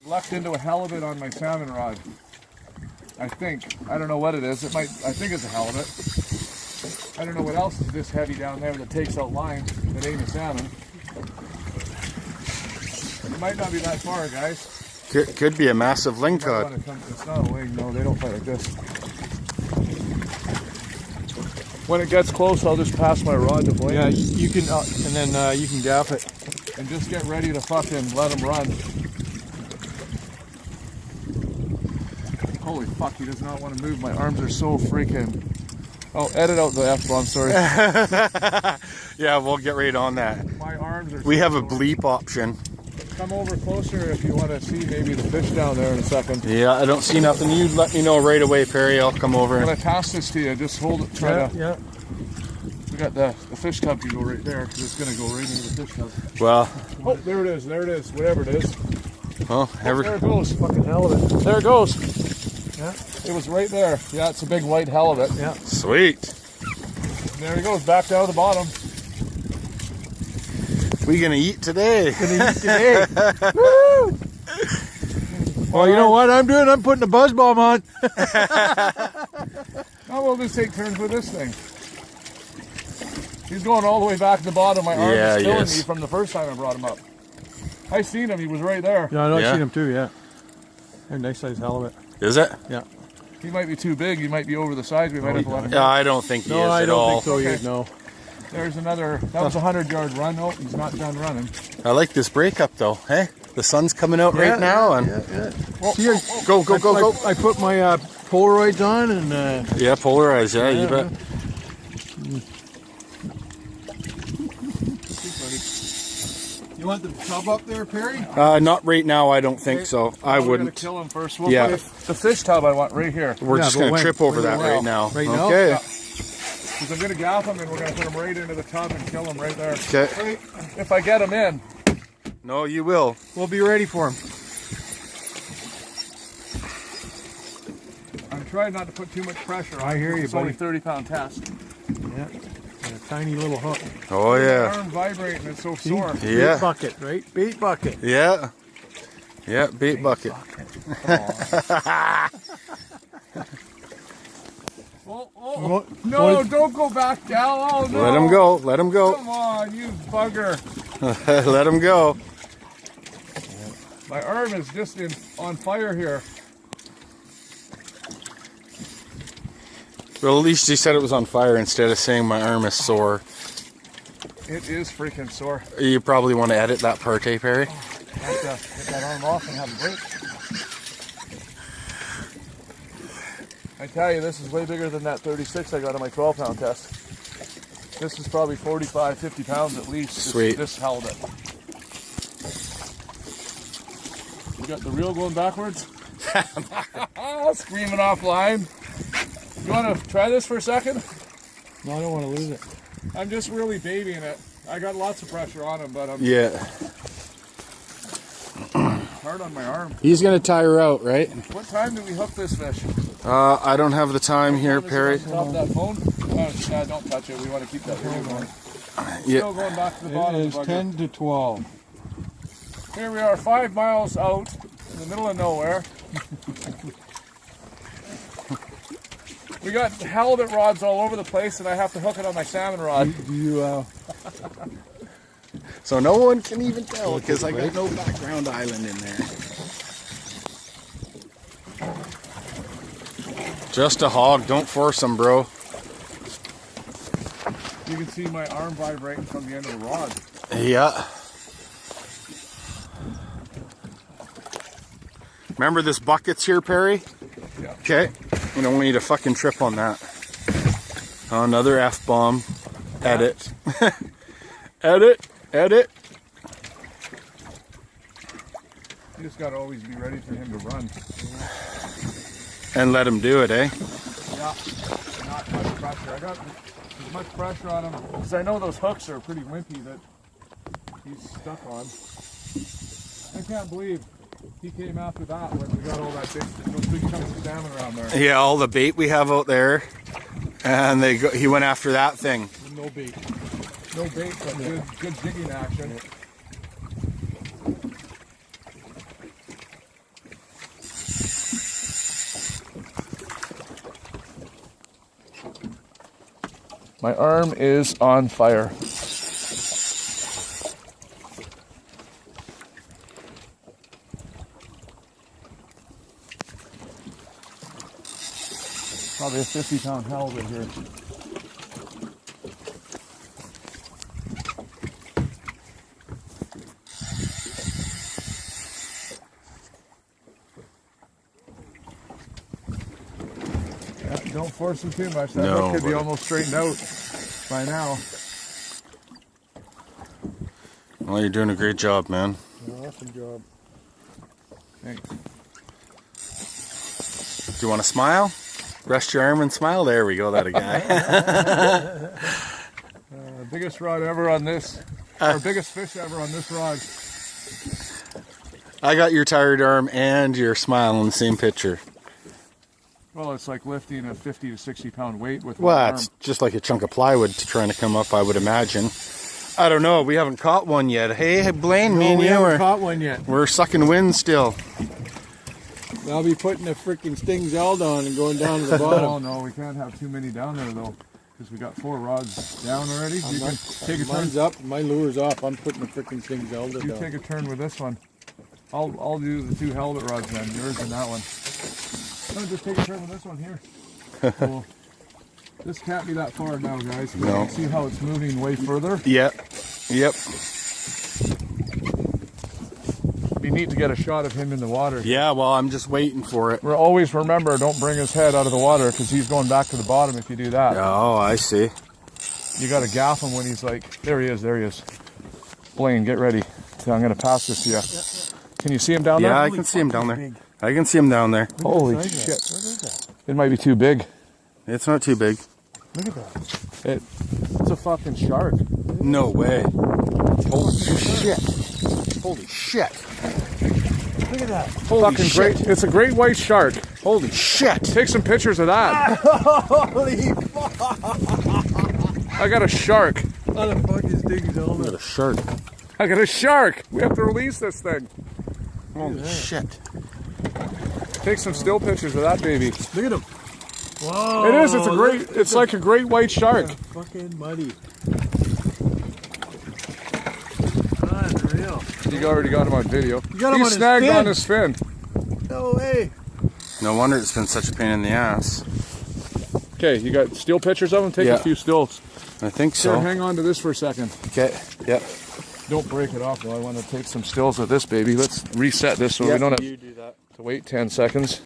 Lucked into a halibut on my salmon rod. I think. I don't know what it is. I think it's a halibut. I don't know what else is this heavy down there that takes out line that ain't a salmon. It might not be that far, guys. Could be a massive lingcod. It's not a ling, no, they don't fight like this. When it gets close, I'll just pass my rod to Blaine. Yeah, you can, and then you can gaff it. And just get ready to fucking let him run. Holy fuck, he does not want to move. My arms are so freaking... Oh, edit out the F-bomb, sorry. Yeah, we'll get right on that. My arms are We have a bleep option. Come over closer if you want to see maybe the fish down there in a second. Yeah, I don't see nothing. You let me know right away, Perry. I'll come over. I'm going to pass this to you. Just hold it. Yeah. We got the fish tub can go right there because it's going to go right into the fish tub. Well. Oh, there it is. There it is. Whatever it is. Well, there it goes. Fucking halibut. There it goes. Yeah. It was right there. Yeah, it's a big white halibut. Yeah. Sweet. And there he goes. Back down to the bottom. We gonna eat today. Woo! Well, you know what I'm doing? I'm putting a buzz bomb on. Now we'll just take turns with this thing. He's going all the way back to the bottom. My arm is killing me from the first time I brought him up. I seen him. He was right there. Yeah, I know. I've seen him too. Yeah. They're nice size halibut. Is it? Yeah. He might be too big. He might be over the size. We might have to let him go. Yeah, I don't think he is I at don't all. think so yet. No. There's another. That was a 100-yard run. Oh, he's not done running. I like this breakup though. Hey, the sun's coming out right now, and Here, go. I put my Polaroids on and. Yeah, polarized. Yeah, you bet. You want the tub up there, Perry? Not right now. I don't think so. I We're wouldn't. gonna kill him first. Yeah. The fish tub I want right here. We're just gonna trip over that right now. Right now? Okay. Yeah. Because I'm gonna gaff him and we're gonna put him right into the tub and kill him right there. Okay. If I get him in. No, you will. We'll be ready for him. I'm trying not to put too much pressure on. I hear you, It's only buddy. 30-pound test. Yeah. And a tiny little hook. Oh My yeah. arm vibrating. It's so sore. Yeah. Bait bucket, right? Bait bucket. Yeah. Yeah, bait bucket. Oh, no, don't go back down. Oh, no. Let him go. Let him go. Come on, you bugger. Let him go. My arm is just on fire here. Well, at least he said it was on fire instead of saying my arm is sore. It is freaking sore. You probably want to edit that part, eh, Perry? I have to get that arm off and have a break. I tell you, this is way bigger than that 36 I got on my 12-pound test. This is probably 45, 50 pounds at least. Sweet. This halibut. You got the reel going backwards? Screaming offline. You want to try this for a second? No, I don't want to lose it. I'm just really babying it. I got lots of pressure on him, but I'm hard on my arm. He's gonna tire out, right? What time do we hook this fish? I don't have the time here, Perry. Stop that phone. Oh, yeah, don't touch it. We want to keep that video going. Still going back to the bottom. It is 10 to 12. Here we are, 5 miles out in the middle of nowhere. We got halibut rods all over the place, and I have to hook it on my salmon rod. Do you, So no one can even tell because I got no background island in there. Just a hog. Don't force him, bro. You can see my arm vibrating from the end of the rod. Yeah. Remember this bucket's here, Perry? Yeah. Okay. We don't want you to fucking trip on that. Oh, another F-bomb. Edit. Edit. Edit. You just got to always be ready for him to run. And let him do it, eh? Yeah. Not much pressure. I got as much pressure on him because I know those hooks are pretty wimpy that he's stuck on. I can't believe he came after that when we got all that those big chunks of salmon around there. Yeah, all the bait we have out there, and he went after that thing. No bait. No bait, but good jigging action. My arm is on fire. Probably a 50-pound halibut here. Yeah, don't force him too much. That No, hook could be buddy. almost straightened out by now. Well, you're doing a great job, man. Awesome job. Thanks. Do you want to smile? Rest your arm and smile. There we go. That a guy. Biggest rod ever on this, or biggest fish ever on this rod. I got your tired arm and your smile in the same picture. Well, it's like lifting a 50 to 60-pound weight with one Well, arm. it's just like a chunk of plywood trying to come up, I would imagine. I don't know. We haven't caught one yet. Hey, Blaine, me and we you haven't are caught one yet. we're sucking wind still. I'll be putting a freaking Sting Zelda on and going down to the Oh bottom. no, we can't have too many down there though, because we got 4 rods down already. You can take a turn. Mine's up, my lure's up. I'm putting a freaking Sting Zelda You down. take a turn with this one. I'll do the 2 halibut rods then, yours and that one. No, just take a turn with this one here. Cool. This can't be that far now, guys. No. You can see how it's moving way further. Yep. Yep. It'd be neat to get a shot of him in the water. Yeah, well, I'm just waiting for it. Always remember, don't bring his head out of the water because he's going back to the bottom if you do that. Oh, I see. You got to gaff him when he's like, there he is. Blaine, get ready. I'm going to pass this to you. Can you see him down there? Yeah, I can see him down there. I can see him down there. Holy Look at shit. that. What is that? It might be too big. It's not too big. Look at that. It's a fucking shark. No way. Holy shit. Holy shit. Look at that. Holy Fucking shit. great. It's a great white shark. Holy shit. Take some pictures of that. Holy fuck. I got a shark. How the fuck is Sting Look Zelda? at a shark. I got a shark. We have to release this thing. Holy shit. Take some still pictures of that baby. Look at him. Whoa. It is. It's a great. It's like a great white shark. Fucking muddy. Unreal. You already got him on video. You got him He's on his snagged fin. on his fin. No way. No wonder it's been such a pain in the ass. Okay, you got still pictures of him? Take Yeah. a few stills. I think Here, so. hang on to this for a second. Okay. Yep. Don't break it off though. I want to take some stills of this baby. Let's reset this so we Yep, don't have you do that. to wait 10 seconds.